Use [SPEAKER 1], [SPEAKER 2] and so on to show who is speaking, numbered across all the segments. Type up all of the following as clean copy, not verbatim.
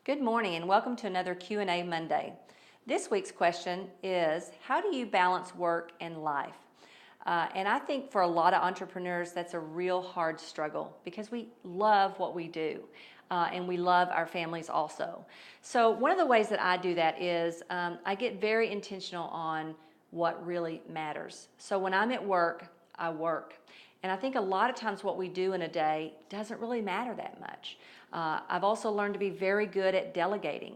[SPEAKER 1] Good morning and welcome to another Q&A Monday. This week's question is, how do you balance work and life? And I think for a lot of entrepreneurs, that's a real hard struggle because we love what we do and we love our families also. So one of the ways that I do that is I get very intentional on what really matters. So when I'm at work, I work. And I think a lot of times what we do in a day doesn't really matter that much. I've also learned to be very good at delegating.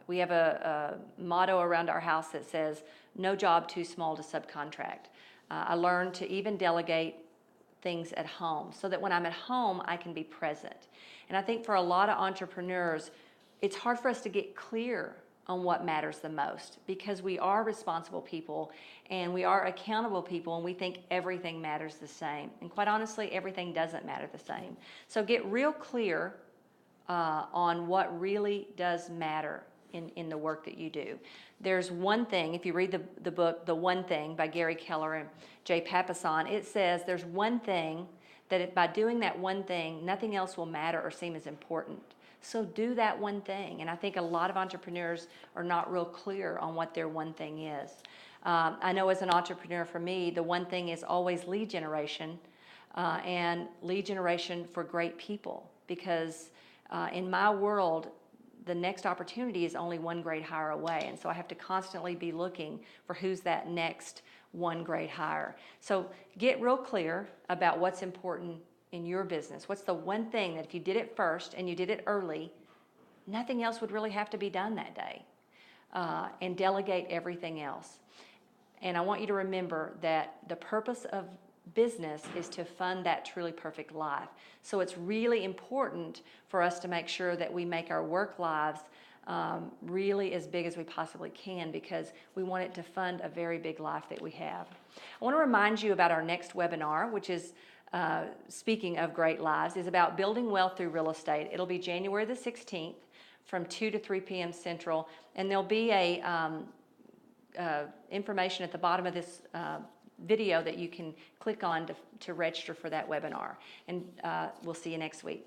[SPEAKER 1] We have a motto around our house that says, no job too small to subcontract. I learned to even delegate things at home so that when I'm at home, I can be present. And I think for a lot of entrepreneurs, it's hard for us to get clear on what matters the most because we are responsible people and we are accountable people and we think everything matters the same. And quite honestly, everything doesn't matter the same. So get real clear on what really does matter in the work that you do. There's one thing, if you read the book, The One Thing by Gary Keller and Jay Papasan, it says there's one thing that by doing that one thing, nothing else will matter or seem as important. So do that one thing. And I think a lot of entrepreneurs are not real clear on what their one thing is. I know as an entrepreneur for me, the one thing is always lead generation and lead generation for great people. Because in my world, the next opportunity is only one great hire away. And so I have to constantly be looking for who's that next one great hire. So get real clear about what's important in your business. What's the one thing that if you did it first and you did it early, nothing else would really have to be done that day. And delegate everything else. And I want you to remember that the purpose of business is to fund that truly perfect life. So it's really important for us to make sure that we make our work lives really as big as we possibly can because we want it to fund a very big life that we have. I want to remind you about our next webinar, which is speaking of great lives, is about building wealth through real estate. It'll be January the 16th from 2 to 3 p.m. Central, and there'll be information at the bottom of this video that you can click on to register for that webinar. And we'll see you next week.